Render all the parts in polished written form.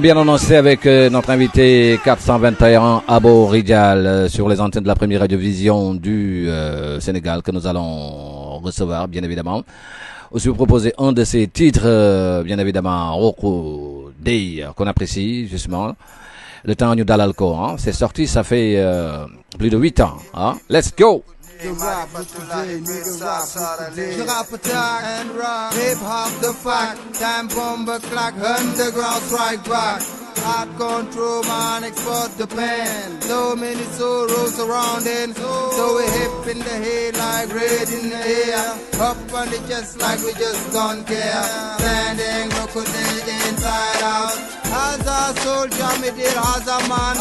Bien annoncé avec notre invité 421 Abo Rijal sur les antennes de la première radiovision du Sénégal que nous allons recevoir bien évidemment. Aussi vous proposer un de ses titres bien évidemment Roku Day qu'on apprécie justement. Le temps nous dalalko, hein. C'est sorti ça fait plus de 8 ans. Hein. Let's go. Je rappe attack and rock, hip hop the fact, time bomber clock, underground strike back. Hard control man, export the pen. So many sorrows surrounding, so we hip in the head like red in the air. Up on the chest like we just don't care. Standing, crocodile inside out. As a soldier, me did as a man.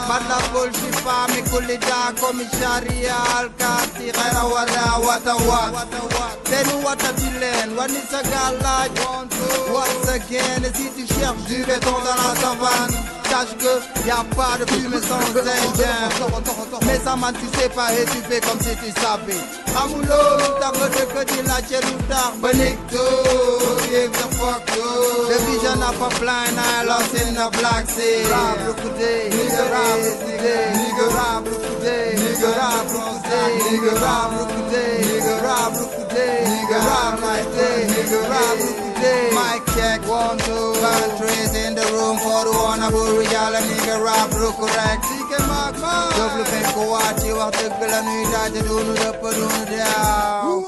But la bullshit for me, kulida, komisharia, alkati, raira wada, what. Then what a villain, when it's a gal like once again, is it to cherche du béton dans la savane. Sache que y'a pas de fumée sans indien. Mais ça man, tu sais pas et tu fais comme si tu savais. Amoulou, t'as voté que tu l'as cheloutar, Benito, give the fuck to. The vision of a blind eye lost in the black sea. Rap, look today, nigga rap, look today, nigga rap, look today, nigga rap, look today, nigga rap, look today, nigga rap, look today, nigga rap like day, nigga rap, look today. Mic check, 1, 2, countries in the room for the one of Rijal, nigga rap, look correct. Double pen ko wati wax deug la nuy daaje doonu depp doonu daaw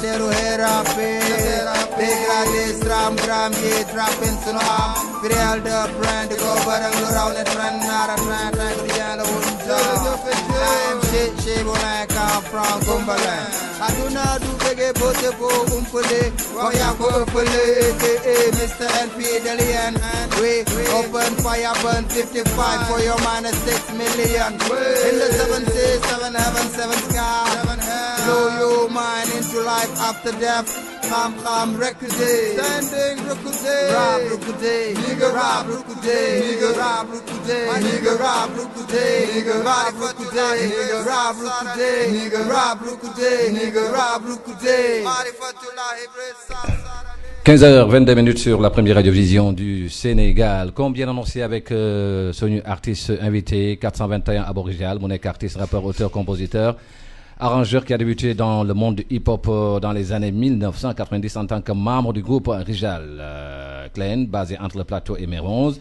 teru herape dégradé stram gram ye trappin sunu am real the brand go barang lu raw ne trend nara trend ko yalla wonta I'm shit when I come from Cumberland aduna du bege bote bo umpule wa ya ko umpule Mr. NP Delian we open fire burn 55 for your man 6 million in the 7 seas 7 heaven 7 sky blow your mind into life after death Kham Rekuday standing Rekuday rap Rekuday nigga rap Rekuday nigga rap Rekuday nigga rap Rekuday nigga rap Rekuday nigga rap Rekuday nigga rap Rekuday nigga rap Rekuday Marifatullah Ibrahim 15h22 sur la première radiovision du Sénégal. Comme bien annoncé avec son artiste invité 421 Abo Rijal, mon artiste, rappeur, auteur, compositeur, arrangeur qui a débuté dans le monde du hip-hop dans les années 1990 en tant que membre du groupe Rijal Clan, basé entre le Plateau et Mermoz.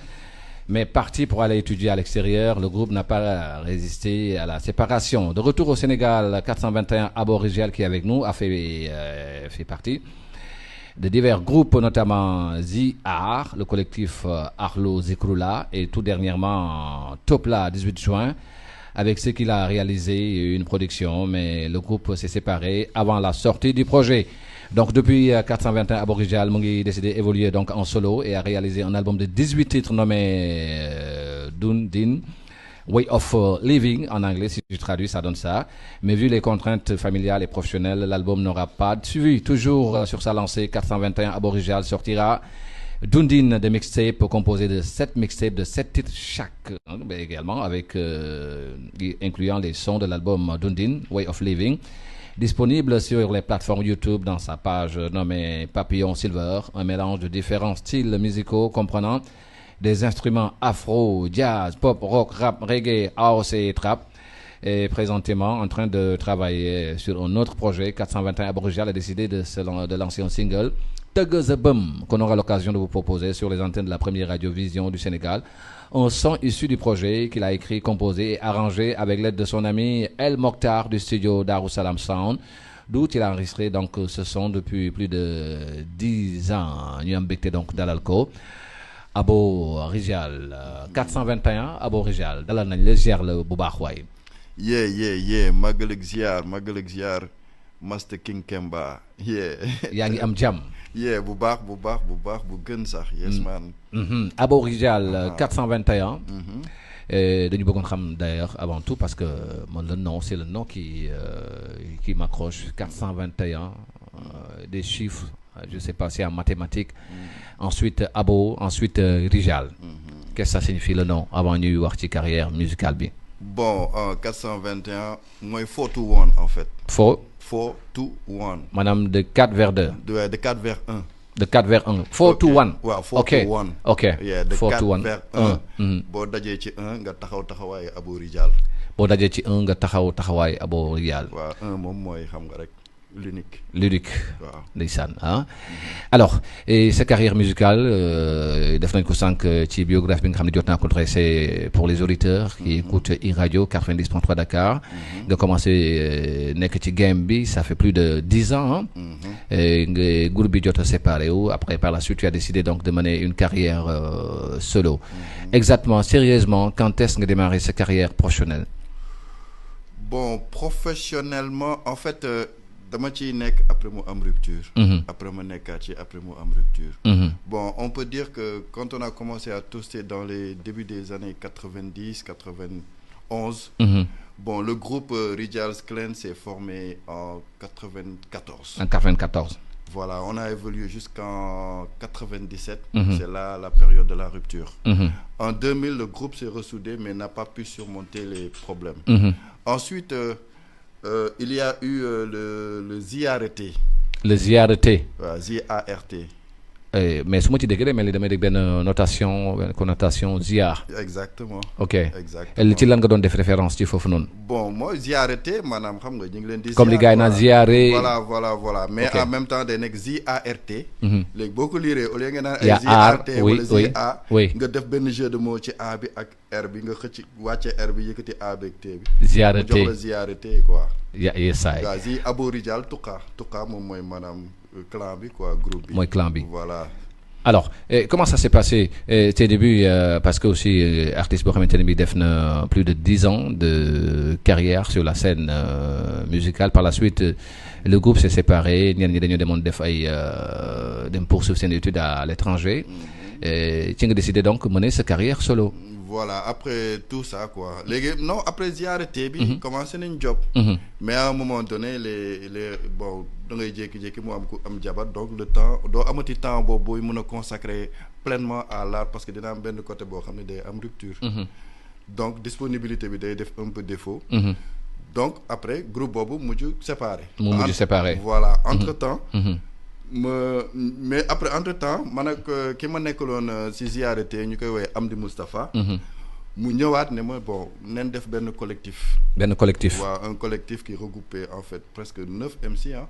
Mais parti pour aller étudier à l'extérieur, le groupe n'a pas résisté à la séparation. De retour au Sénégal, 421 Abo Rijal qui est avec nous a fait partie de divers groupes, notamment ZR, le collectif Arlo Zikrula, et tout dernièrement Topla 18 juin, avec ce qu'il a réalisé une production, mais le groupe s'est séparé avant la sortie du projet. Donc depuis 421 Abo Rijal, Mungi a décidé d'évoluer donc en solo et a réalisé un album de 18 titres nommé Dundin. Way of Living, en anglais, si je traduis, ça donne ça. Mais vu les contraintes familiales et professionnelles, l'album n'aura pas de suivi. Toujours sur sa lancée, 421 Abo Rijal sortira Dundin de mixtape composé de 7 mixtapes de 7 titres chaque, mais également avec incluant les sons de l'album Dundin, Way of Living. Disponible sur les plateformes YouTube dans sa page nommée Papillon Silver, un mélange de différents styles musicaux comprenant des instruments afro, jazz, pop, rock, rap, reggae, house et trap. Et présentement en train de travailler sur un autre projet. 421 Abo Rijal a décidé de lancer un single, Tug the Bum, qu'on aura l'occasion de vous proposer sur les antennes de la première radiovision du Sénégal. Un son issu du projet qu'il a écrit, composé et arrangé avec l'aide de son ami El Mokhtar du studio Darussalam Sound, d'où il a enregistré donc ce son depuis plus de 10 ans. Nous avons donc dans l'alcool. Abo Rijal 421 Abo Rijal dalal nañ la ziar la bu baax waay. yeah magal ak ziar Master King Kemba yaa ngi am jàmm. bu baax bu gën sax yes man. Abo Rijal 421. Dañu bëggoon xam d'ailleurs avant tout parce que le nom c'est le nom qui m'accroche 421 des chiffres. Je ne sais pas si en mathématiques. Ensuite Abo, ensuite Rijal. Qu'est-ce que ça signifie le nom avant ñuy wax ci carrière musicale bi? Bon, 421 mooy 4 to 1 en fait. 4 to 1. Madame de 4 vers 2. De 4 vers 1. De 4 vers 1. 4 to 1. waaw 4 to 1. Ok. yeah de 4 to 4 1. vers 1. boo dajee ci 1 nga taxaw taxawaayu Abo Rijal. boo dajee ci 1 nga taxawaay Abo Rijal. waaw 1 moom mooy xam nga rek l'unique. waaw ndeysaan ah. alors et sa carrière musicale def nañ ko sànq ci biographie bi nga xam ne jot naa ko dressé pour les auditeurs qui écoutent iRadio 90.3 Dakar. nga commencé nekk ci game bi ça fait plus de 10 ans. nga groupe bi jot a séparé wu après par la suite tu as décidé donc de mener une carrière solo. Exactement sérieusement quand est-ce nga démarré sa carrière professionnelle. Bon professionnellement en fait. dama ciy nekk après mu am rupture. Après ma nekkaat ci après mu am rupture. Bon on peut dire que quand on a commencé à toaster dans les débuts des années 90 91. Bon le groupe Rijal's Clan s'est formé en 94. En 94. Voilà on a évolué jusqu'en 97. C'est là la période de la rupture. En 2000 le groupe s'est ressoudé mais n'a pas pu surmonter les problèmes. Ensuite il y a eu le ZART. Le ZART. waaw ZART. mais su ma ci déggee mel ni damay dégg benn notation benn connotation ziar. exactement. ok exactement ci lan nga doon def référence ci foofu noonu. bon mooy ZART maanaam xam nga ñu ngi leen di. comme li gars yi naan ziare. voilà mais en même temps day nekk ZART. léegi boo ko liiree au lieu nga naan ay ZART wala ZA. oui nga def benn jeu de mots ci A bi ak R bi nga xëcc wàcce R bi yëkkati A bi ak T bi. ZART jox la ZART quoi. yesaay. waaw Zi Abo Rijal Tuqa moom mooy maanaam. clan bi quoi groupe bi. mooy clan bi voilà. alors comment ça s'est passé tes débuts parce que aussi artiste boo xamante ne bi def na plus de 10 ans de carrière sur la scène musicale par la suite le groupe s'est séparé ñenn ñi dañoo demoon def ay dem poursuivre seen études à l'étranger ci nga décidé donc mener sa carrière solo. Voilà après tout ça quoi léegi non après ZART bi commencé nañ job mais à un moment donné les bon da ngay jékki-jékki mu am ku am jabar donc le temps doo amati temps boobu booy mën a consacrer pleinement à l'art parce que dina am benn côté boo xam ne day am rupture donc disponibilité bi day def un peu défaut donc après groupe boobu mujj séparé voilà entre temps mais après entre temps man ak ki ma nekkaloon si ZART ñu koy woowee Amdi Moustapha mu ñëwaat ne ma bon nen def benn collectif. waaw un collectif qui regroupait en fait presque 9 MC ah.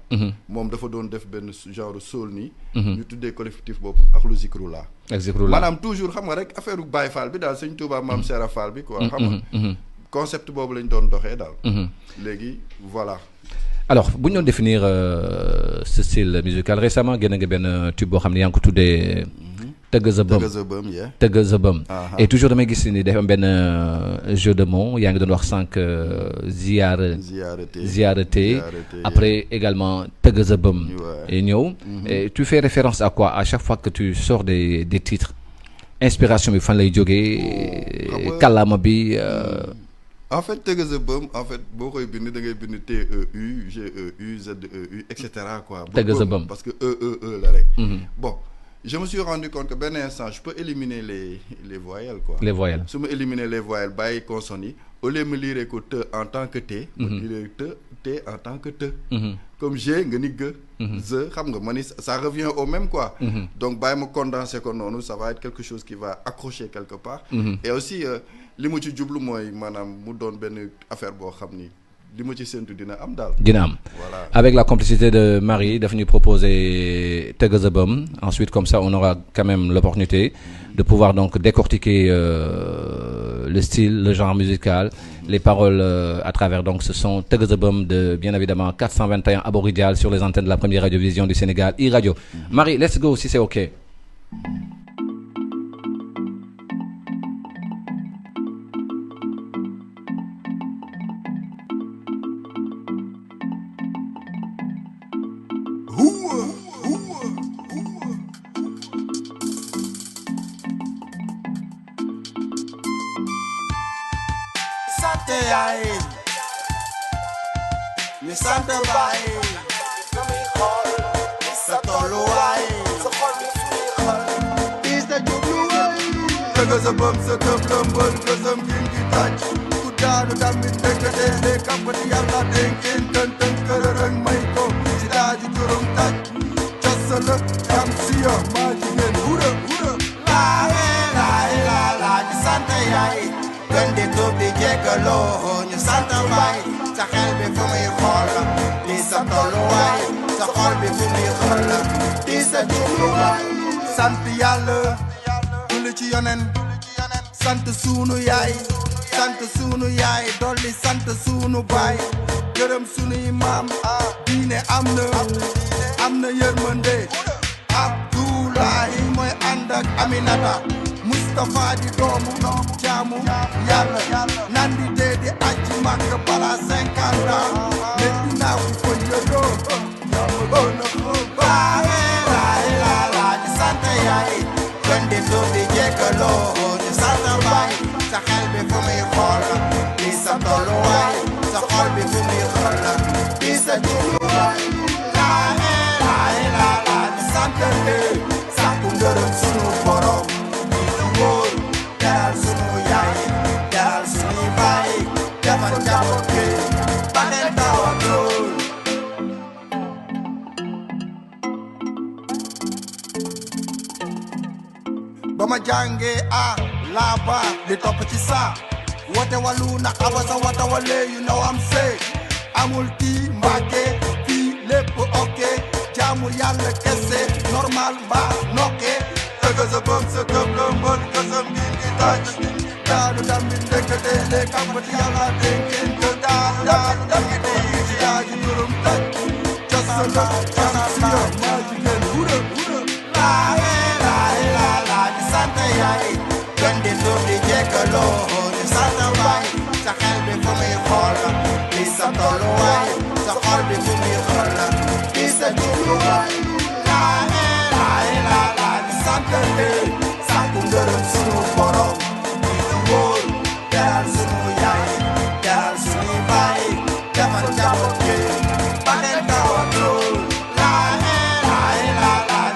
moom dafa doon def benn genre soul nii. ñu tuddee collectif boobu Akhlu Zikrullah. maanaam toujours xam nga rek affaire Baye Fall bi daal Sëñ Touba Maam Serap Fall bi quoi. xam nga concept boobu lañ doon doxee daal. léegi voilà. alors bu ñu doon définir ce style musical récemment génn nga benn tube boo xam ne yaa ngi ko tuddee. Tëgg sa bëm et toujours damay gis ni dafa am benn jeu de mots yaa ngi doon wax sànq ZART après également Tëgg sa bëm ñëw et tu fais référence à quoi à chaque fois que tu sors des titres inspiration bi fan lay jógee kàllaama bi en fait Tëgg sa bëm en fait boo koy bind da ngay bind TEU GEU ZEU et cetera quoi Tëgg sa bëm parce que la rek bon je me suis rendu compte que benn instant je peux éliminer les voyelles quoi. Les voyelles. su ma éliminer les voyelles bàyyi consonnes yi au lieu ma lire ko te en tant que T. ma lire te en tant que te. comme G nga ni G. Z xam nga ma ni ça revient au même quoi. donc bàyyi ma condenser ko noonu ça va être quelque chose qui va accrocher quelque part. et aussi li mu ci jublu mooy maanaam mu doon benn affaire boo xam ni. li ma ci séntu dina am daal. dina am voilà avec la complicité de Marie daf ñu proposer Tëgg sa bëm ensuite comme ça on aura quand même l'opportunité de pouvoir donc décortiquer le style le genre musical les paroles à travers donc ce son Tëgg sa bëm de bien évidemment 421 Abo Rijal sur les antennes de la première radiovision du Sénégal iRadio. Marie let's go si c'est ok. mi sant baay sa tolluwaay is da jubluwaay Tëgg sa bëm sa tëb lëmbal gësëm gin gi tàcc ku daanu damit dëkkate de kappati yàlla dénkin tën tën kërërëng may ko si daaju juróom tàcc la MC maa jigéen hura la ñu sant yaay gën di tuub di jéggaloo ñu sant baay sa xel bi fu muy xool di sa tolluwaay sa xol bi fu muy xool di sa jubluwaay sant yàlla julli ci yonen sant sunu yaay dolli sant sunu baay gërëm sunuy maam diine am na yërmande Abdoulaye mooy ànd ak Aminata Mustafa di doomu jaamu yàlla nandi dee di aji Makka bala 50 ans mais dinaa ko fa yëdoo la ñu sant yaay gën di tuub di jéggaloo ñu sant baay sa xel bi fu muy xool di sa tolluwaay sa xol bi fu muy xool di sa jubluwaay la ñu sant leen sàkku ngërëm sunu borom di la wóor teral sunu yaay teral sunu baay defar njaboot gi ba leen tawatul ba ma jàngee la ba li topp ci saa wote walu na abasa wata wale you know I'm say amul tii mbàkke fii lépp ok jaamu yàlla kese normal ba nokke tëgg sa bëm sa këp la mbën kësam ngi taaj daanu dambi ndekete le kàmpati yàlla dénkeen ko daanu dambi déyi ci yaaji jurum taj casa la casa siya maa jigéen hura la ñu sant yaay gën di tuub di jéggaloo ñu sant baay sa xel bi fu muy xool di sa tolluwaay sa xol bi fu muy xool di sa jubluwaay la ñu sant leen sàkku ngërëm sunu borom di la wóor teral sunu yaay teral sunu baay defar njaboot gi ba leen tawatul la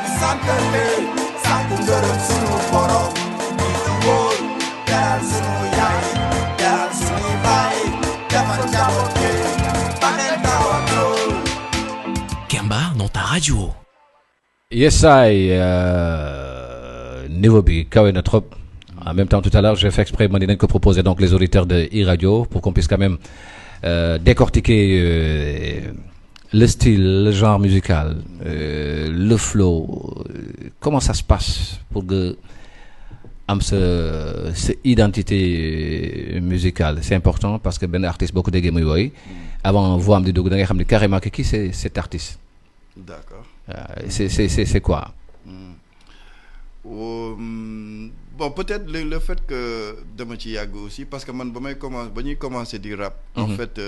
ñu sant leen sàkku ngërëm sunu borom di la wóor teral sunu yaay teral sunu baay defar njaboot gi ba leen tawatul Kemba dans ta radio. Yes, niveau bi kawe na trop. En même temps, tout à l'heure, j'ai fait exprès, moi, que proposer donc les auditeurs de e-radio pour qu'on puisse quand même décortiquer le style, le genre musical, le flow. Comment ça se passe pour que am cette identité musicale? C'est important parce que ben artiste beaucoup de game yoy avant voix am di dug da ngay xamni carrément que qui c'est cet artiste. D'accord. C'est quoi? Bon, peut-être le fait que dama ci yàgg aussi parce que man ba ñuy commencer di rap en fait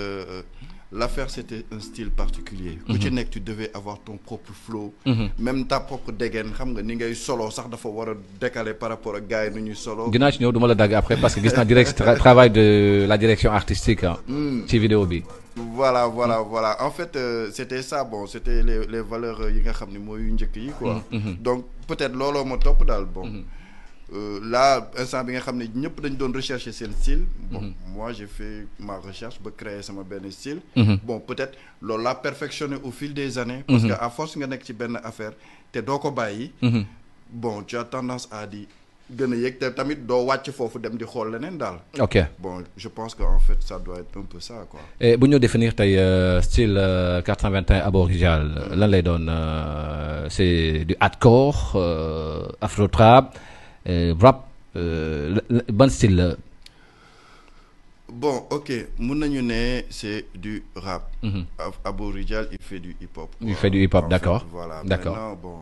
l'affaire c'était un style particulier ku ci nekk tu devais avoir ton propre flow même ta propre dégaine xam nga ni ngay solo sax dafa war a décaler par rapport ak gars yi nu ñuy solo dinaa ci ñëw du ma la dagg après parce que gis naa travail de la direction artistique ci vidéo bi voilà en fait c'était ça bon c'était les valeurs yi nga xam ne mooy yu njëkk yi quoi donc peut-être looloo ma topp daal bon là instant bi nga xam ne ñëpp dañ doon rechercher seen style bon moi j'ai fait ma recherche ba créer sama benn style bon peut-être loolu laa perfectionné au fil des années parce que à force nga nekk ci benn affaire te doo ko bàyyi bon tu as tendance à di gën a yëg te tamit doo wàcc foofu dem di xool leneen daal ok bon je pense que en fait ça doit être un peu ça quoi et bu ñu définir tey style 421 Aboriginal lan lay doon c'est du hardcore afro trap rap ban style la bon ok mun nañu ne c'est du rap Aboriginal il fait du hip-hop il fait du hip-hop d'accord fait, voilà d'accord maintenant bon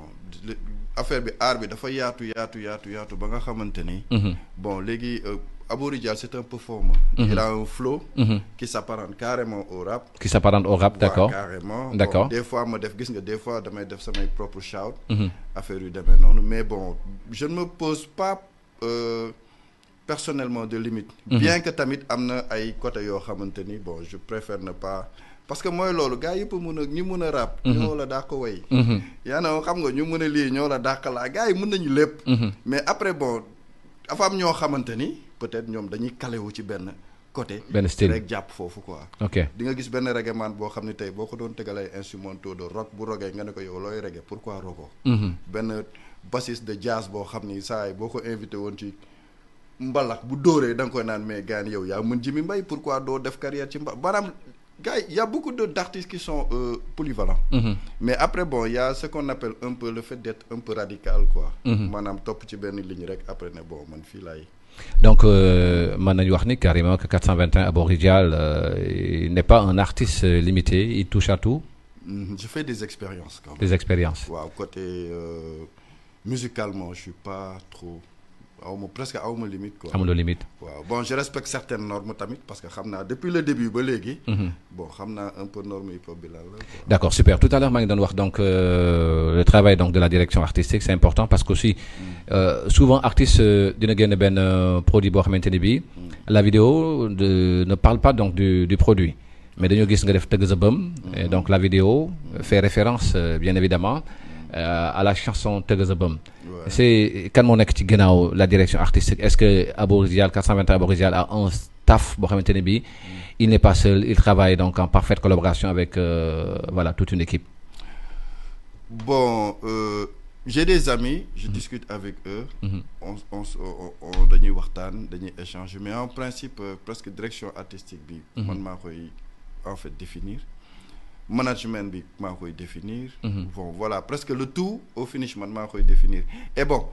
affaire bi art bi dafa yaatu ba nga xamante ni bon léegi Aboriginal c'est un performeur il a un flow qui s'apparente carrément au rap d'accord carrément d'accord bon, des fois ma def gis nga des fois damay def samay propre shout affaire yu demee noonu mais bon je ne me pose pas personnellement de limite bien que tamit am na ay côté yoo xamante ni bon je préfère ne pas parce que mooy loolu gars yëpp ñu mun a rap ñoo la dàq way yaa na xam nga ñu mun a lii ñoo la dàq laa gars yi mun nañu lépp mais après bon dafa am ñoo xamante ni peut-être ñoom dañuy kalewu ci benn côté. benn style rek jàpp foofu quoi. ok di nga gis benn reggae man boo xam ne tey boo ko doon tegal ay instrumentaux de rock bu roggee nga ne ko yow looy reggae pourquoi rogo. benn bassiste de jazz boo xam ni saa yi boo ko invité woon ci mbalax bu dóoree da nga koy naan mais gars yow yaa mën Jimi Mbaye pourquoi doo def carrière ci maanaam gars yi y a beaucoup d'artistes qui sont polyvalents. Mais après bon y a ce qu'on appelle un peu le fait d'être un peu radical quoi. maanaam topp ci benn ligne rek après ne bon man fii laay. donc mën nañu wax ni carrément que 421 à Borijal il n'est pas un artiste limité il touche à tout. Je fais des expériences quand même. Des expériences. waaw côté musicalement je suis pas trop presque awma limite quoi. amuloo limite. waaw bon je respecte certaines normes tamit parce que xam naa depuis le début ba léegi. bon xam naa un peu norme hip hop bi lan la quoi. D'accord, super. Tout à l'heure maa ngi doon wax donc le travail donc de la direction artistique c'est important parce que aussi souvent artiste dina génn benn produit boo xamante ni bii la vidéo ne parle pas donc du produit mais dañoo gis nga def tëgg sa bëm et donc la vidéo fait référence bien évidemment à la chanson tëgg sa bëm. C'est kan moo nekk ci ginnaaw la direction artistique est-ce que Aborijal 421 Aborijal a un staff boo xamante ne bii il n'est pas seul il travaille donc en parfaite collaboration avec voilà toute une équipe. Bon j'ai des amis je discute avec eux. on dañuy waxtaan dañuy échanger mais en principe presque direction artistique bi. man maa koy en fait définir. Management bi maa koy définir. Bon voilà presque le tout au finish man maa koy définir et bon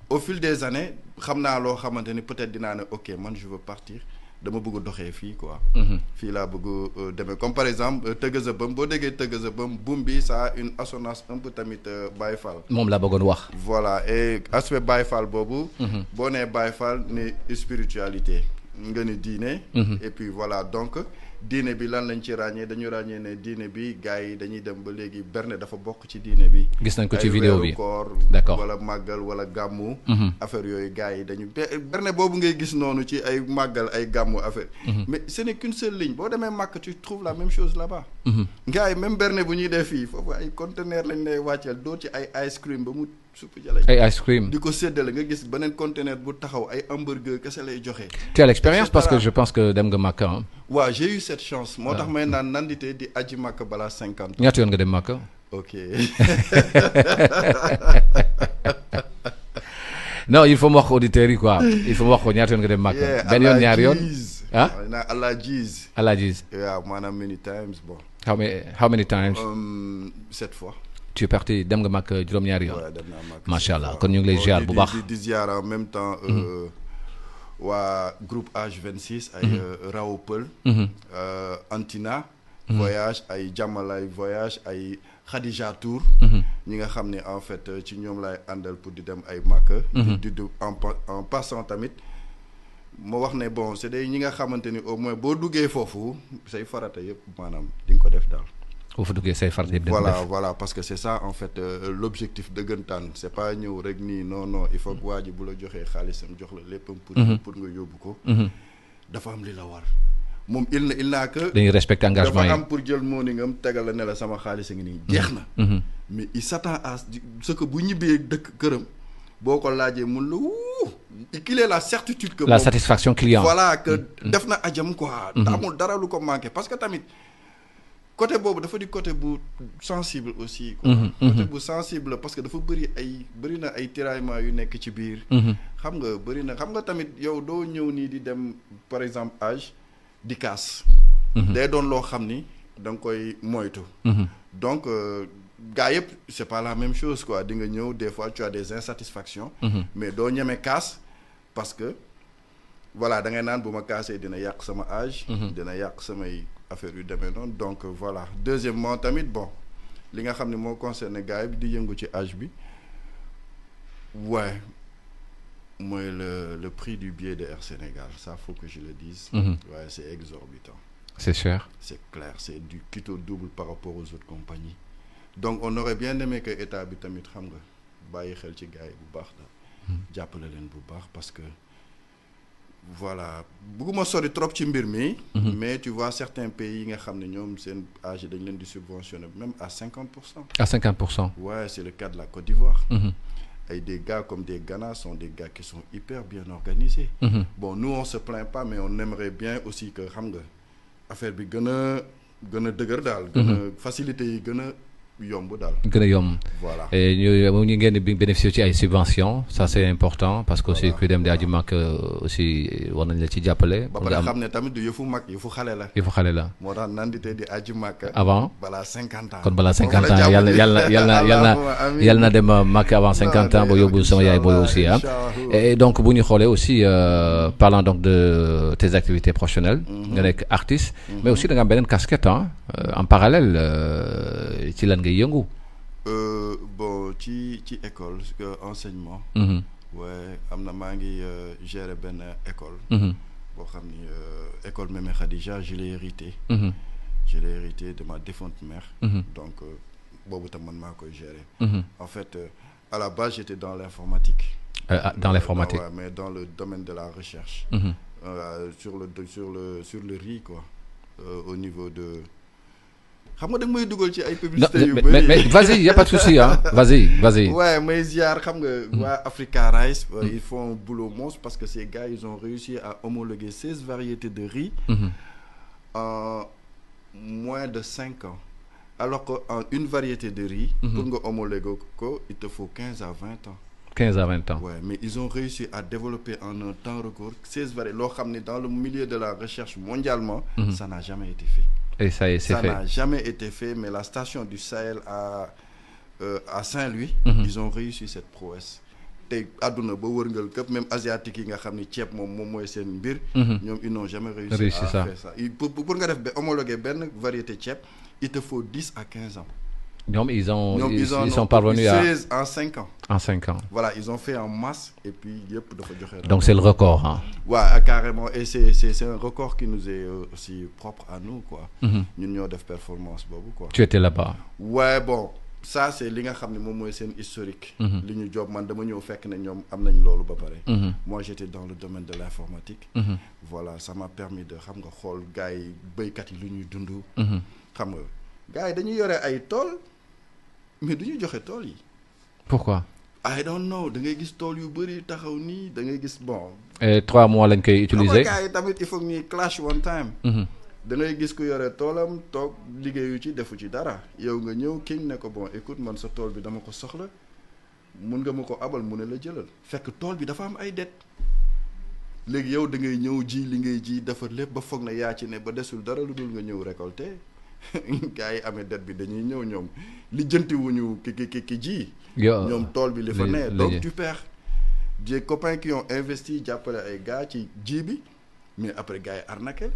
au fil des années xam naa loo xamante ni peut-être dinaa ne ok man je veux partir dama bëgg a doxee fii quoi. fii laa bëgg demee comme par exemple tëgg sa bëm boo déggee tëgg sa bëm boom bi ça a une assonance un peu tamit Baye Fall. moom laa bëggoon wax. voilà et aspect Baye Fall boobu. boo nee Baye Fall ne spiritualité nga ni diine. et puis voilà donc. diine bi lan lañ ci ràññee dañu ràññee ne diine bi gars yi dañuy dem ba léegi berne dafa bokk ci diine bi. gis nañ ko ci vidéo bi koor d'accord wala màggal wala gàmmu. affaire yooyu gars yi dañu berne boobu ngay gis noonu ci ay màggal ay gàmmu affaire. mais ce n'est qu'une seule ligne boo demee màkk tu trouves la même chose là-bas. gars yi même berne bu ñuy def fii foofu ay conteneur lañ lay wàcceel doo ci ay ice cream ba mu supp jëlañ. ay ice cream di ko séddale nga gis beneen conteneur bu taxaw ay hamburger kese lay joxe. tu as l'expérience parce que je pense que dem nga màkk ah. waaw j'ai eu cette chance moo tax may naan nandite di aji màkk balaa 50 ans. ñaata yoon nga dem màkk. ok. non il faut mu wax auditeurs yi quoi il faut mu wax ko ñaata yoon nga dem màkk. benn yoon ñaari yoon ah. Allah jeez. Allah jeez. waaw maanaam many times bon. how many times. 7 fois. tu es parti dem nga màkk juróom-ñaari yoon. waaw dem naa màkk. macha allah kon ñu ngi lay ziar bu baax. di ziar en même temps. waa groupe H26 ay Raw Pël Antina voyage ay Jamalay voyage ay Khadija Tour ñi nga xam ne en fait ci ñoom lay àndal pour di dem ay Makka di en passant tamit ma wax ne bon c'est des ñi nga xamante ni au moins boo duggee foofu say farata yëpp maanaam di nga ko def daal boo fa duggee say farata yëpp voilà parce que c'est ça en fait l'objectif dëggantaan c'est pas ñëw rek nii non il faut que waa ji bu la joxee xaalisam jox la léppam pour nga yóbbu ko dafa am li la war moom il n'a que dañuy respecter engagement yi dafa am pour jël morningam tegal la ne la sama xaalis a ngi nii jeex na mais il s'attend à ce que bu ñibbee dëkk këram boo ko laajee mun la qu'il ait la certitude que la satisfaction client voilà que def na ajam quoi amul dara lu ko manqué parce que tamit côté boobu dafa di côté bu sensible aussi quoi côté bu sensible parce que dafa bëri na ay tiraillement yu nekk ci biir xam nga tamit yow doo ñëw nii di dem par exemple âge di kaas day doon loo xam ni da nga koy moytu donc gars yëpp c'est pas la même chose quoi di nga ñëw des fois tu as des insatisfactions mais doo ñeme kaas parce que voilà da ngay naan bu ma kaasee dina yàq sama âge dina yàq samay affaire yu demee noonu donc voilà deuxièmement tamit bon li nga xam ne moo concerne gars yi di yëngu ci âge bi ouais mooy le prix du billet de Air Sénégal ça faut que je le dise ouais c'est exorbitant c'est cher c'est clair c'est du quitte au double par rapport aux autres compagnies donc on aurait bien aimé que état bi tamit xam nga bàyyi xel ci gars yi bu baax da jàppale leen bu baax parce que voilà bëgguma sori trop ci mbir mi mais tu vois certains pays yi nga xam ne ñoom seen âge dañ leen di subventionner même à 50%. à 50%. ouais c'est le cas de la Côte d'Ivoire Et des gars comme des Ghana sont des gars qui sont hyper bien organisés. Bon, nous, on se plaint pas, mais on aimerait bien aussi que, xam nga, affaire bi gën a dëgër daal. Gën a facilité yi gën a yomb daal. gën a yomb. Voilà. Et ñu ngeen di bénéficier ci ay subventions ça c'est important parce que aussi kuy dem di aji mag aussi war nañ la ci jàppale. ba pare xam ne tamit du yëfu mag yëfu xale la. yëfu xale la. moo tax nandite di aji mag. avant balaa 50 ans. kon balaa 50 ans yàlla na dem mag avant 50 ans ba yóbbu sama yaay booy aussi ah. Et donc bu ñu xoolee aussi parlant donc de tes activités professionnelles. nga nekk artiste. mais aussi da nga am beneen casquette en parallèle ci lan ngay yëngu. Bon ci école enseignement. Ouais am na maa ngi gérer benn école. boo xam ni école Mémé Khadija je l'ai hérité. Je l'ai hérité de ma défunte mère. Donc boobu tam man maa koy gérer. En fait à la base j'étais dans l'informatique. Dans l'informatique. Ouais, mais dans le domaine de la recherche. Sur le riz quoi. Au niveau de. xam nga da nga may dugal ci ay publicité yu bëri mais vas-y y a pas de souci hein vas-y. Ouais may ziar xam nga waa Africa Rice. Ils font un boulot monstre parce que ces gars ils ont réussi à homologuer 16 variétés de riz. En moins de 5 ans. Alors que en une variété de riz. pour nga homologuer ko il te faut 15 à 20 ans. 15 à 20 ans. Ouais, mais ils ont réussi à développer en un temps record 16 variétés. Loo xam ne dans le milieu de la recherche mondialement. Ça n'a jamais été fait. Et ça y est, c'est fait. Ça n'a jamais été fait, mais la station du Sahel à Saint-Louis, ils ont réussi cette prouesse. Tey àdduna ba wërngal këpp même asiatique yi nga xam ni ceeb moom mooy seen mbir. ñoom ils n'ont jamais réussi à faire ça. Pour nga def homologuer benn variété ceeb, il te faut 10 à 15 ans. Ils sont parvenus à 16 en 5 ans. En 5 ans. Voilà, ils ont fait en masse et puis yëpp dafa joxe. Donc c'est le record hein. Ouais, carrément et c'est un record qui nous est aussi propre à nous quoi. ñun ñoo def performance boobu quoi. Tu étais là-bas. Ouais, bon, ça c'est li nga xam ne moom mooy seen historique. li ñu job man dama ñëw fekk ne ñoom am nañ loolu ba pare. Moi j'étais dans le domaine de l'informatique. Voilà, ça m'a permis de xam nga xool gars yi béykat yi lu ñuy dund. xam nga gars yi dañuy yore ay tool. Mais du ñu joxe tool yi. Pourquoi? I don't know da ngay gis tool yu bëri taxaw nii da ngay gis bon. 3 mois lañ koy utiliser. gars yi tamit il faut ñuy clash one time. da ngay gis ku yore toolam toog liggéeyu ci defu ci dara yow nga ñëw king ne ko bon écoute man sa tool bi dama ko soxla mun nga ma ko abal mu ne la jëlal fekk tool bi dafa am ay det léegi yow da ngay ñëw ji li ngay ji defar lépp ba foog na yaa ci ne ba desul dara lu dul nga ñëw récolter. gars yi amee dette bi dañuy ñëw ñoom li jënti wuñu ki ji. ñoom tool bi li fa ne donc tu perds. Des copains qui ont investi jàppale ay gars ci ji bi mais après gars yi arnaqué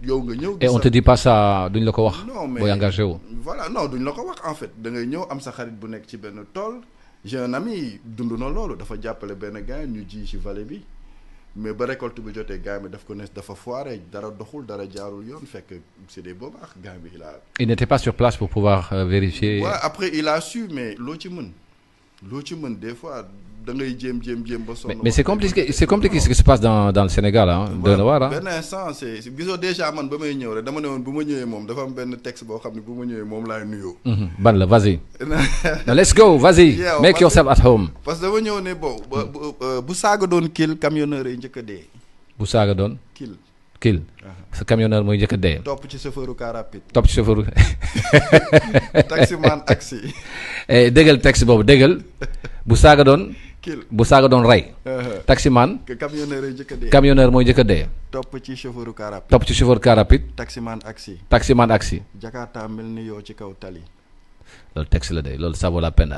yow nga ñëw. Et on te dit pas ça duñ la ko wax. non mais booy engagé wu. voilà non duñ la ko wax en fait da ngay ñëw am sa xarit bu nekk ci benn tool j'ai un ami dund na loolu dafa jàppale benn gars ñu ji ci vallée bi. mais ba récolte bi jotee gars mi daf ko ne dafa foiré dara doxul dara jaarul yoon fekk c'est des bobards gars bi il n'était pas sur place pour pouvoir vérifier. Ouais, après il a su mais loo ci mën des fois da ngay jéem ba sonn. mais c'est compliqué ce qui se passe dans le Sénégal ah. doy na waar ah. benn instant c'est gisoo déjà man ba may ñëw rek dama ne woon bu ma ñëwee moom dafa am benn texte boo xam ne bu ma ñëwee moom laay nuyoo. ban la vas-y. Now let's go vas-y. Yeah, make yourself at home. parce que dama ñëw ne bon bu saaga doon kill camionneur yi njëkk a dee. bu saaga doon. kill. sa camionneur mooy njëkk a dee. topp ci chauffeur car rapide. topp ci chauffeur. taximan aksi. déggal texte boobu déggal bu saaga doon. bu saaga doon rey. taximan. camionneur yi njëkk a dee. camionneur mooy njëkk a dee. topp ci chauffeur car rapide. topp ci chauffeur car rapide. taximan aksi. taximan aksi. Jakarta mel ni yow ci kaw tali. loolu texte la de loolu ça vaut la peine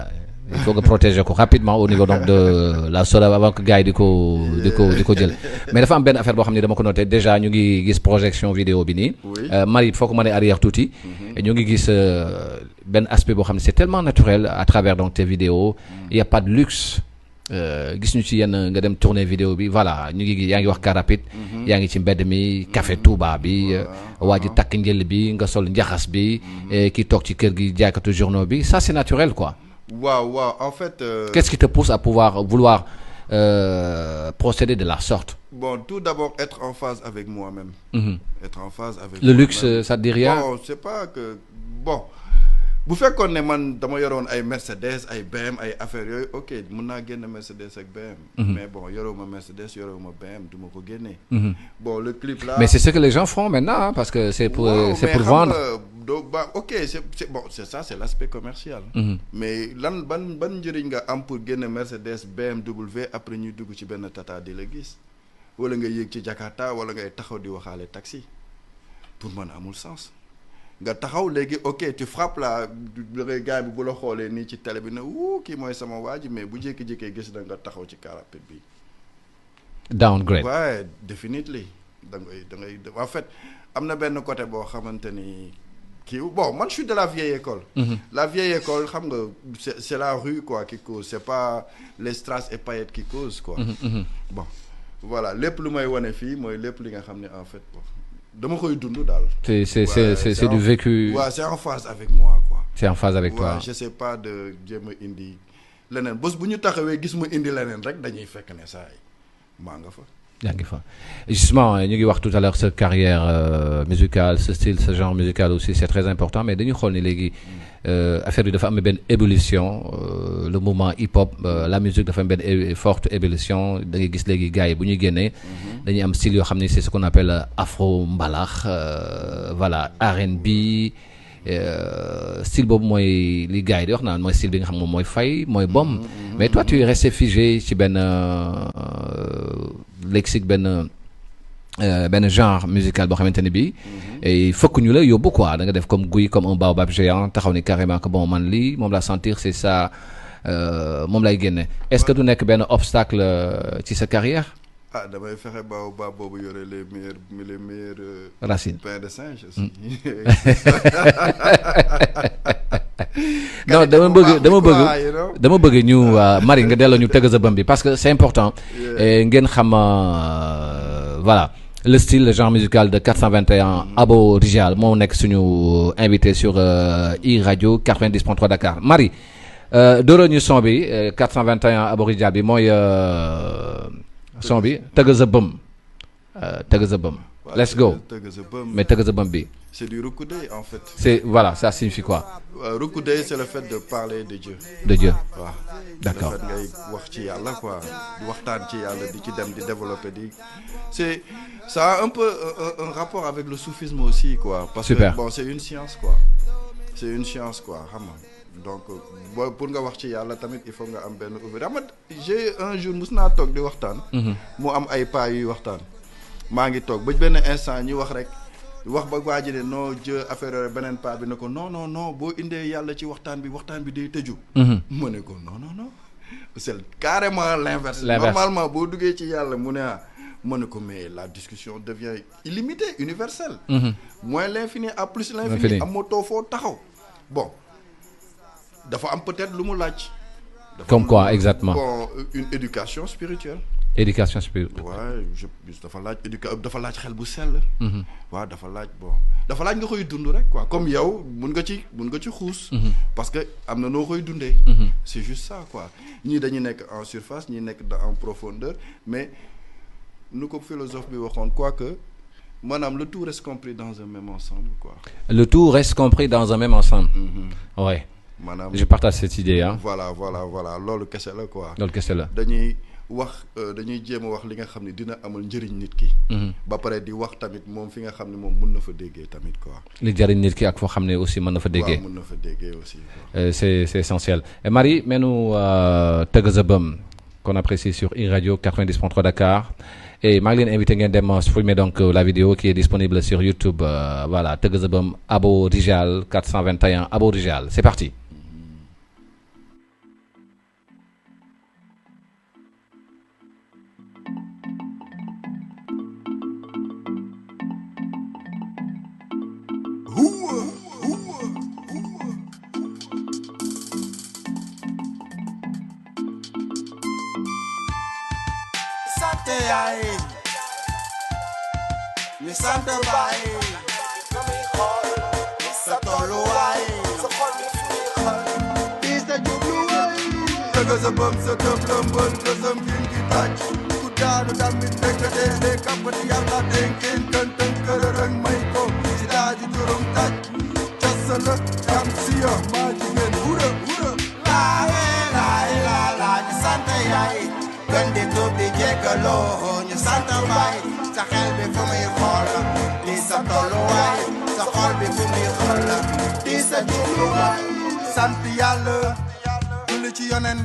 il faut nga protéger ko rapidement au niveau donc de la SODAV avant que gars yi di ko jël mais dafa am benn affaire boo xam ne dama ko noté déjà ñu ngi gis projection vidéo bi nii. Marie foo ko mën a arrière tuuti. ñu ngi gis benn aspect boo xam ne c'est tellement naturel à travers donc tes vidéos. Il y a pas de luxe. gis ñu ci yenn nga dem tourner vidéo bi voilà ñu ngi yaa ngi wax car rapide. yaa ngi ci mbedd mi café Touba bi. waa ji takk njël bi nga sol njaxas bi. kii toog ci kër gi jaaykatu journaux bi ça c'est naturel quoi. waaw en fait. Qu'est-ce qui te pousse à vouloir procéder de la sorte? Bon, tout d'abord être en phase avec moi-même. Être en phase avec le luxe, ça te dit rien? Bon, c'est pas que bon. bu fekkoon ne man dama yoroon ay Mercedes ay BM ay affaires yooyu ok mun naa génne Mercedes ak BM. mais bon yorewuma Mercedes yorewuma BM du ma ko génnee. bon le clip là. mais c'est ce que les gens font maintenant hein, parce que c'est pour vendre. Ok c'est bon c'est ça c'est l'aspect commercial. mais ban njëriñ nga am pour génne Mercedes BMW après ñuy dugg ci benn tata di la gis wala nga yéeg ci Jakarta wala ngay taxaw di waxaale taxi pour man amul sens. nga taxaw léegi ok tu frappes la gars bi bu la xoolee nii ci télé bi ne wuu kii mooy sama waa ji mais bu jékki-jékkee gis na nga taxaw ci car rapide bi. downgrade. Ouais, definitely da ngay en fait am na benn côté boo xamante ni kii bon man je suis de la vieille école. La vieille école xam nga c'est la rue quoi qui cause c'est pas les strass et paillettes qui cause quoi. Bon voilà lépp lu may wane fii mooy lépp li nga xam ne en fait dama koy dund daal. c'est du vécu. Ouais, c'est en phase avec moi quoi. C'est en phase avec toi. Je sais pas de jéem a indi leneen bés bu ñu taxawee gis ma indi leneen rek dañuy fekk ne saa yi maa nga fa. yaa ngi fa justement ñu ngi wax tout à l'heure sa carrière musicale ce style ce genre musical aussi c'est très important mais dañu xool ni léegi affaire bi dafa am benn évolution le mouvement hip-hop la musique dafa am benn forte évolution da ngay gis léegi gars yi bu ñuy génnee dañuy am style yoo xam ne c'est ce qu'on appelle afro mbalax voilà R&B style boobu mooy li gars yi di wax naan mooy style bi nga xam moom mooy fay mooy bom mais toi tu es resté figé ci benn lexique benn genre musical boo xamante ne bii et fokk ñu la yóbbu quoi da nga def comme guy comme un baobab géant taxaw ni carrément que bon man lii moom la sentir c'est ça moom lay génne est-ce que du nekk benn obstacle ci sa carrière. Ah damay fexe baobab boobu yore les meilleurs racines pain de singe aussi. non dama bëgg ñu Marie nga delloo ñu tëgg sa bëm bi parce que c'est important ngeen xam voilà le style le genre musical de 421 Abo Rijal moo nekk suñu invité sur iRadio 90.3 Dakar Marie dooro ñu son bi 421 Abo Rijal bi mooy son bi tëgg sa bëm let's go mais tëgg sa bëm bi c'est du Rukudé en fait. C'est voilà ça signifie quoi. Rukudé c'est le fait de parler de Dieu. De Dieu. waaw d'accord le fait ngay wax ci yàlla quoi di waxtaan ci yàlla di ci dem di développer di c'est ça a un peu un rapport avec le soufisme aussi quoi. Parce Super. que bon c'est une science quoi. C'est une science quoi xam nga donc pour nga wax ci yàlla tamit il faut nga am benn ouverture xam nga j'ai un jour mus naa toog di waxtaan. mu am ay pas yuy waxtaan. maa ngi toog ba benn instant ñu wax rek. wax ba waa ji ne non Dieu affaire beneen part bi ne ko non boo indee yàlla ci waxtaan bi day tëju. mu ne ko non c'est carrément l'inverse. Normalement boo duggee ci yàlla mu ne mu ne ko mais la discussion devient illimitée universelle. moins l'infini à plus l'infini. amatoo foo taxaw bon dafa am peut-être lu mu laaj. Comme quoi exactement. Bon une éducation spirituelle. Éducation spirituelle. Ouais, dafa laaj xel bu sell. waaw dafa laaj nga koy dund rek quoi comme yow mun nga ci xuus. parce que am na noo koy dundee. c'est juste ça quoi ñii dañuy nekk en surface ñii nekk en profondeur mais nu ko philosophe bi waxoon quoi que maanaam le tout reste compris dans un même ensemble quoi. Le tout reste compris dans un même ensemble. Ouais. maanaam je partage cette idée hein. Voilà loolu kese la quoi. loolu kese la. dañuy jéem a wax li nga xam ne dina amal njëriñ nit ki. ba pare di wax tamit moom fi nga xam ne moom mun na fa déggee tamit quoi. li jëriñ nit ki ak foo xam ne aussi mën na fa déggee. waaw mën na fa déggee aussi. C'est essentiel. Et Marie menu tëgg sa bëm qu'on apprécie sur iRadio 90.3 Dakar et maa ngi leen invité ngeen dem filmer donc la vidéo qui est disponible sur YouTube voilà tëgg sa bëm Abo Rijal 421 Abo Rijal c'est parti. Sante yaay ñu sant baay sa tolluwaay di sa jubluwaay dëgg sa bëm sa tëb lëmbën gësëm gin gi tàcc ku daanu dal mi fekk dee kappati yàlla dénkin kën tën kërërëng may ko si daaju juróom tàcc ca la kam si ya maa jigéen wura la ñu sant yaay gën di tuub di jéggaloo ñu sant baay sa xel bi fu muy xool di sa tolluwaay sa xol bi fu muy xool di sa jubluwaay sant yàlla julli ci yonen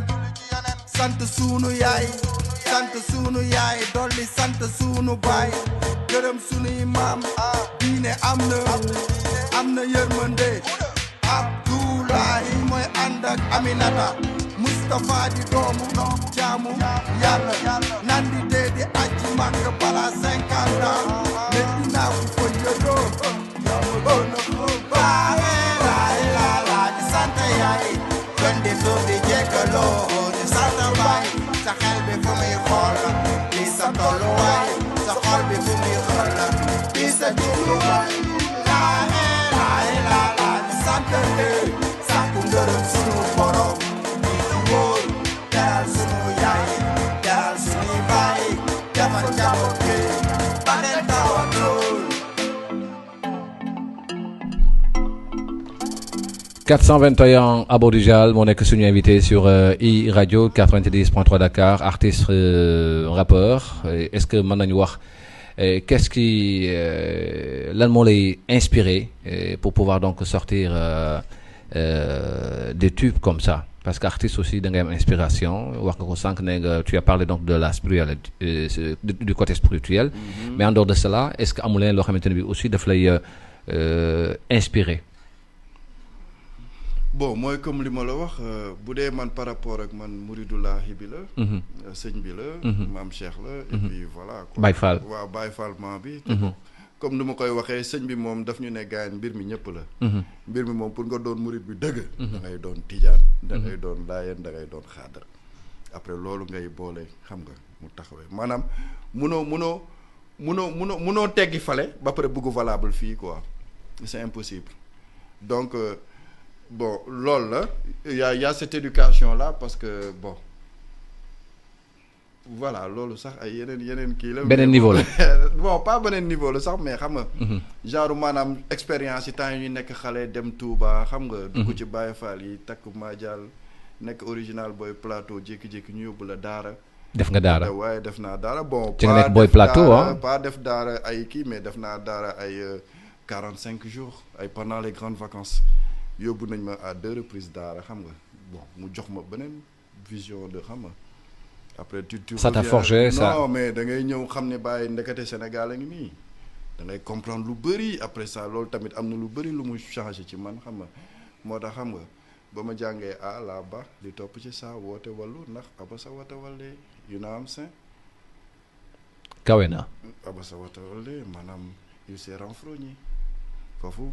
sant sunu yaay dolli sant sunu baay gërëm sunuy maam diine am na yërmande Abdoulaye mooy ànd ak Aminata Mustafa di doomu jaamu yàlla nandi dee di aji màkk bala 50 ans mais dinaa ko fa yëdoo la ñu sant yaay gën di tuub di jéggaloo ñu sant baay sa xel bi fu muy xool di sa tolluwaay sa xol bi fu muy xool di sa jubluwaay la ñu sant sàkku ngërëm sunu borom di lu wóor teral sunu yaay teral sunu baay defar njaboot gi ba leen tawatul 421 Aborijal moo nekk suñu invité sur I Radio 90.3 Dakar artiste rappeur est-ce que mën nañu wax qu'est-ce qui lan moo lay inspiré pour pouvoir donc sortir des tubes comme ça parce que artiste aussi da ngay am inspiration wax nga ko sànq ne nga tu as parlé donc de la spiritualité du côté spirituel mais en dehors de cela est-ce que amu leen loo xamante ne bi aussi daf lay inspiré. Bon mooy comme li ma la wax bu dee man par rapport ak man Mouridulahi bi la sëñ bi la maam Cheikh la et puis voilà quoi Baye Fall waaw Baye Fall maa bi comme ni ma koy waxee sëñ bi moom daf ñu ne gaañ mbir mi ñëpp la mbir mi moom pour nga doon murid bi dëgg da ngay doon tijaan da ngay doon laayeen da ngay doon xaadar après loolu ngay boole xam nga mu taxawee maanaam munoo teggi fale ba pare bëgg valable fii quoi c'est impossible donc bon loolu la y a cette éducation là parce que bon voilà loolu sax ay yeneen kii la. beneen niveau la bon pas beneen niveau la sax mais xam nga. genre maanaam expérience yi temps yi ñu nekk xale dem Touba xam nga. dugg ci Baye Fall yi takk Madial nekk original boy plateau jékki-jékki ñu yóbbu la Daara. def nga Daara waaye def naa Daara bon. ci nga nekk boy plateau pas def Daara ay kii mais def naa Daara ay 45 jours ay pendant les grandes vacances. yóbbu nañ ma à 2 reprises Daara xam nga bon mu jox ma beneen vision de xam nga après tu ça t'a forgé ça non mais da ngay ñëw xam ne bàyyi ndekete Sénégal a ngi nii da ngay comprendre lu bëri après ça loolu tamit am na lu bëri lu mu changé ci man xam nga moo tax xam nga ba ma jàngee la ba li topp ci saa woote wallu ndax aba sa woote wallee yu na am saint kawe na aba sa woote wallee maanaam yu s'est renfrogné foofu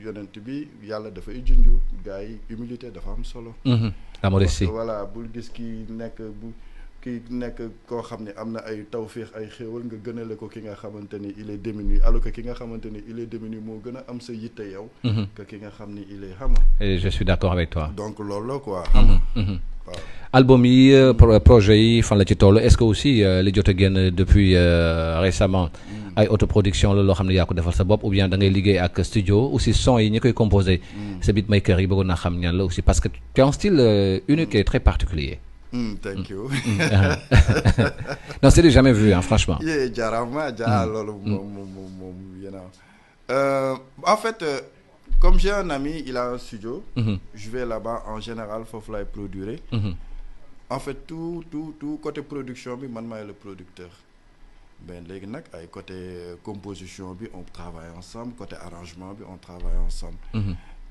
yonent bi yàlla dafay junju gars yi humilité dafa am solo. la modestie voilà bul gis ki nekk koo xam ne am na ay tawféex ay xéewal nga gënale ko ki nga xamante ni il est démuni alors que ki nga xamante ni il est démuni moo gën a am sa yitte yow. que ki nga xam ni il est xam. et je suis d'accord avec toi. donc loolu la quoi. xam waaw. album yi projet yi fan la ci toll est-ce que aussi li jot a génn depuis récemment. ay autoproduction la loo xam ne yaa ko defal sa bopp ou bien da ngay liggéey ak studio aussi son yi ñi koy composé sa beatmaker yi bëggoon naa xam ñan la aussi parce que tu as un style unique et très particulier. Thank you. Non c'est du jamais vu hein, franchement. jaaraama loolu moom yéen en fait comme j'ai un ami il a un studio. Je vais là-bas en général foofu lay produire. En fait tout côté production bi man maay le producteur. Ben léegi nag ay côté composition bi on travaille ensemble côté arrangement bi on travaille ensemble.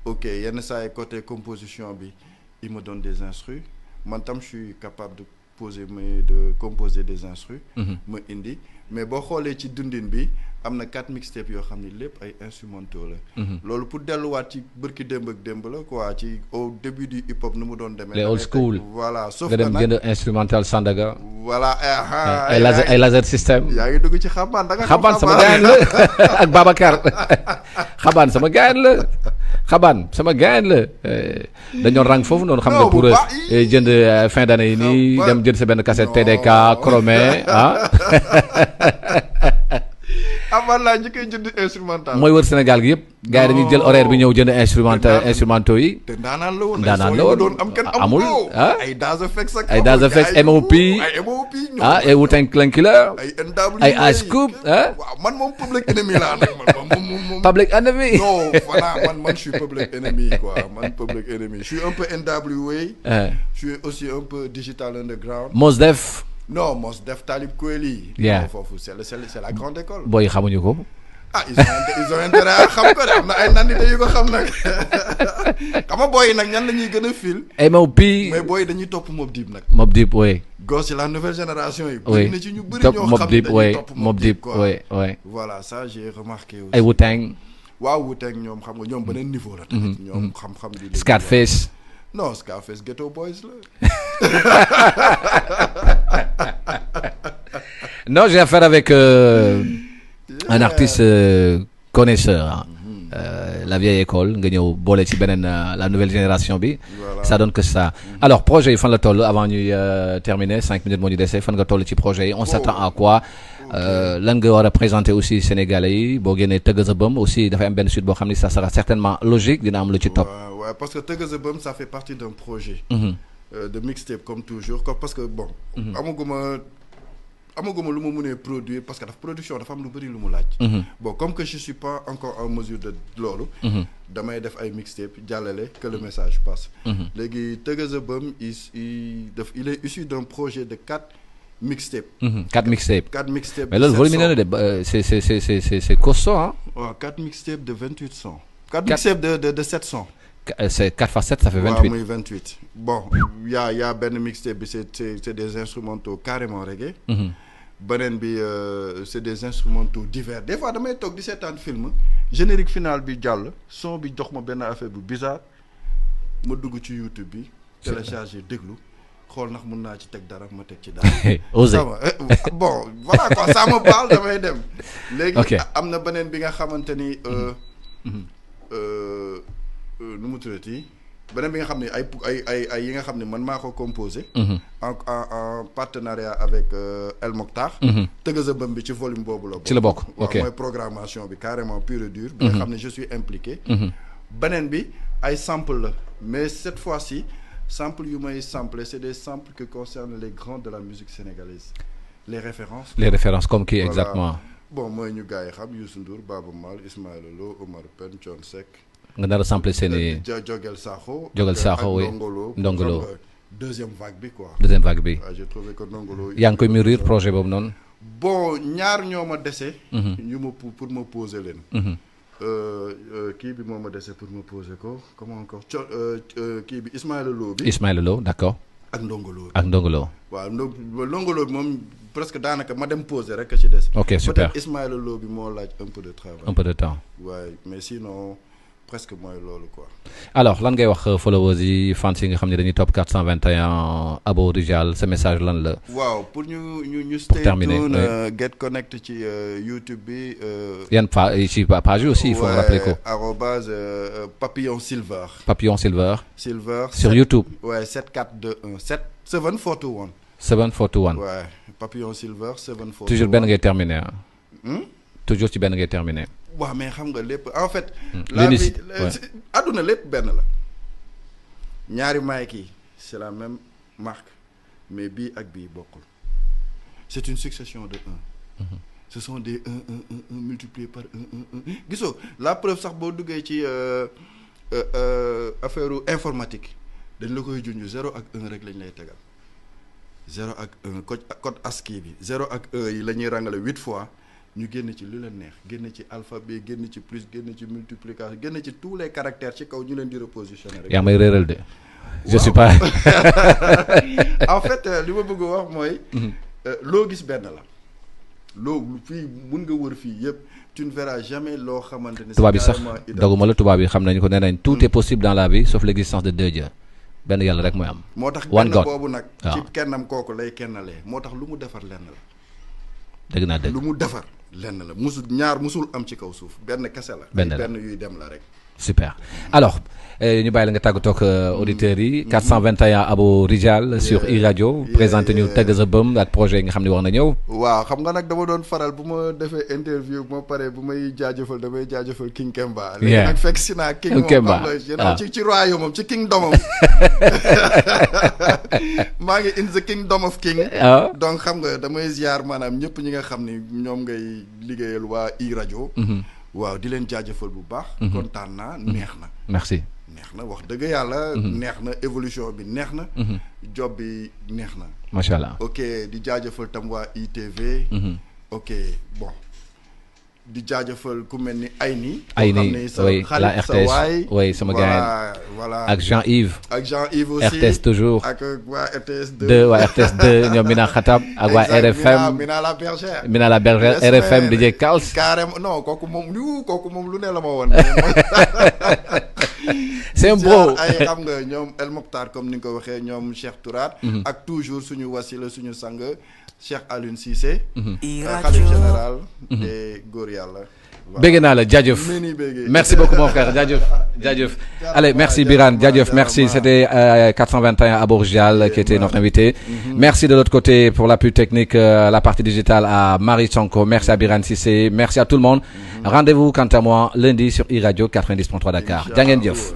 Ok yenn saa yi côté composition bi il me donne des instrus man tam je suis capable de composer des instrus. ma indi mais boo xoolee ci dundin bi am na 4 mixtapes yoo xam ni lépp ay instrumentaux la. loolu pour delluwaat ci bërki démb ak démb la quoi ci au début du hip hop nu mu doon demee. les old school voilà sauf que nag nga dem jënd instrumental Sandaga. voilà ay laser système. yaa ngi dugg ci xabaan da nga xabaan sama gaañ la ak Babacar xabaan sama gaañ la xabaan sama gaañ la dañoo rang foofu noonu xam nga pour jënd fin d'année yi nii dem jënd sa benn cassette TDK chromé ah. man laa njëkkee jënd instrumental. mooy wër Sénégal gi yëpp. gars yi dañuy jël horaire bi ñëw jënd instrumentaux yi. te ndaanaan la woon. ndaanaan la woon doon am kenn amul ah. ay Daz Effects ak ay Daz Effects MOP. ay MOP ay Wu-Tang Clan Killer. ay NW ay Ice Cube ah. waaw man moom Public Enemy laa nag man. Public Enemy. non voilà man je suis Public Enemy quoi man Public Enemy je suis un peu NWA. je suis aussi un peu Digital Underground. Mos Def. non Mos Def Talib Kweli. yeah foofu c'est la grande école. booy xamuñu ko. ah ils ont intérêt à xam ko de am na ay nandite yu ko xam nag xam nga booy nag ñan la ñuy gën a fil. MOP. mais booy dañuy topp Mobb Deep nag. Mobb Deep oui. gos la nouvelle génération yi. oui bëri na ci ñu bëri ñoo xam ne dañuy topp Mobb Deep quoi oui. voilà ça j'ai remarqué aussi. ay Wu-Tang. waaw Wu-Tang ñoom xam nga ñoom beneen niveau la. tamit ñoom xam-xam bi. Scarface. non Scarface Ghetto Boys la. non j'ai affaire avec un artiste connaisseur. La vieille école nga ñëw boole ci beneen la nouvelle génération bi. Voilà. Ça donne que ça. Alors projet yi fan la toll avant ñuy terminer 5 minutes moo ñu dese fan nga toll ci projet yi on s'attend à quoi. lan nga war a présenter aussi Sénégalais yi boo génnee Tëgg Sa Bëm aussi dafay am benn suite boo xam ni ça sera certainement logique dina am lu ci topp. ouais parce que Tëgg Sa Bëm ça fait partie d'un projet. De mixtape comme toujours parce que bon. amaguma lu ma mënee produire parce que production dafa am lu bëri lu mu laaj. bon comme que je suis pas encore en mesure de loolu. damay def ay mixtape jàllale que le message passe. léegi Tëgg Sa Bëm il est issu d'un projet de 4 mixtapes. 4 mixtapes. 4 mixtapes. mais loolu volumineux de c'est costaud hein. waaw 4 mixtapes de 28 sons. 4 mixtapes de 7 sons. C'est 4 fois 7 ça fait 28. waaw muy 28. bon y a benn mixtape bi c'est des instrumentaux carrément reggae. beneen bi c'est des instrumentaux divers des fois damay toog di seetaan film générique final bi jàll son bi jox ma benn affaire bu bizarre ma dugg ci YouTube bi télécharger déglu xool ndax mun naa ci teg dara ma teg ci dara. osé bon voilà quoi ça me parle damay dem. léegi am na beneen bi nga xamante ni nu mu tuddati beneen bi nga xam ne ay yi nga xam ne man maa ko composé. en partenariat avec El Mokhtar. Tëgg Sa Bëm bi ci volume boobu la bokk. ci la bokk ok mooy programmation bi carrément pure et dure. bi nga xam ne je suis impliqué. beneen bi ay sample la mais cette fois-ci sample yu may sample c'est des samples qui concernent les grands de la musique sénégalaise les références. les références comme qui exactement. bon mooy ñu gars yi xam Youssou Ndour Baaba Maal Ismaël Lo Omar Pène Thione Seck. nga nar a sampler seeni Jogel Sakho. Jogel Sakho oui Ndongolo. deuxième vague bi quoi. deuxième vague bi. waaw j'ai trouvé que Ndongolo. yaa ngi koy mûrir projet boobu noonu. bon ñaar ñoo ma dese. ñu ma pour ma poser leen. kii bi moo ma dese pour ma poser ko comment encore kii bi Ismaël Lo bi. Ismaël Lo d'accord. ak Ndongolo bi ak Ndongolo. waaw Ndongolo bi moom presque daanaka ma dem poser rek a ci des. ok super peut-être Ismaël Lo bi moo laaj un peu de travail. un peu de temps. waaye mais sinon. presque mooy loolu quoi. alors lan ngay wax followers yi fans yi nga xam ne dañuy topp 421 Abo Rijal ce message lan la. waaw pour ñu stay tuned get connect ci YouTube bi. yan ci page yi aussi il faut rappeler ko. arobase Papillon Silver. Papillon Silver. Silver sur YouTube. ouais 7421 7421. 7421. ouais Papillon Silver 7421. toujours benn ngay terminer toujours ci benn ngay terminer. waaw mais xam nga lépp en fait. la vie àdduna lépp benn la. ñaari mic yi c'est la même marque mais bii ak bii bokkul c'est une succession de 1. ce sont des 1 multiplié par 1 gisoo la preuve sax boo duggee ci affaire informatique dañ la koy junj 0 ak 1 rek lañ lay tegal 0 ak 1 code ASCII bi 0 ak 1 yi la ñuy rangale 8 fois. ñu génn ci lu leen neex génn ci alphabet génn ci plus génn ci multiplication génn ci tous les caractères ci kaw ñu leen di repositionner rek. yaa may réeral de. je suis pas. en fait li ma bëgg wax mooy. loo gis benn la. loo fii mun nga wër fii yëpp tu ne verras jamais loo xamante ne. tubaab bi sax doguma la tubaab bi xam nañu ko nee nañ tout est possible dans la vie sauf l'existence de deux dieux. benn yàlla rek mooy am. moo tax benn boobu nag. ci kennam kooku lay kennalee moo tax lu mu defar lenn la. dëgg naa dëgg lu mu defar lenn la musul am ci kaw suuf benn kese la. benn yuy dem la rek. super alors ñu bàyyi la nga tàggatoo ak auditeurs yi 421 Abo Rijal sur iRadio présenté ñu tëgg sa bëm ak projet yi nga xam ne war na ñëw. waaw xam nga nag dama doon faral bu ma defee interview bu ma paree bu may jaajëfal damay jaajëfal King Kemba. léegi nag fekk si naa King Kemba moom ci royaume moom ci kingdom maa ngi in the kingdom of king. donc xam nga damay ziar maanaam ñëpp ñi nga xam ni ñoom ngay liggéeyal waa iRadio. waaw di leen jaajëfal bu baax. kontaan naa neex na. merci. neex na wax dëgg yàlla. neex na évolution bi neex na. job bi neex na. macha allah ok di jaajëfal tam waa ITV. ok bon di jaajëfal ku mel ni Ayni. Ayni oui la RTS oui sama gars voilà ak Jean-Yves. ak Jean-Yves aussi RTS toujours. ak waa RTS 2. waa RTS 2 ñoom Mina Khatab. ak waa RFM Mina la bergère. Mina la bergère RFM DJ Kals. carrément non kooku moom lu ne la ma woon. c'est un bro ay xam nga ñoom El Mokhtar comme ni nga ko waxee ñoom Cheikh Tourate. ak toujours suñu wasila suñu sang Cheikh Alioune Cissé. xalif général. de góor yàlla. bëgg naa la jaajëf merci beaucoup mon frère jaajëf allez merci Birane jaajëf merci c'était 421 Abo Rijal qui était notre invité. Merci de l'autre côté pour l'appui technique la partie digitale à Marie Sonko, merci à Birane Cissé, merci à tout le monde. Rendez-vous quant à moi lundi sur iRadio 90.3 Dakar. Jaa ngeen jëf.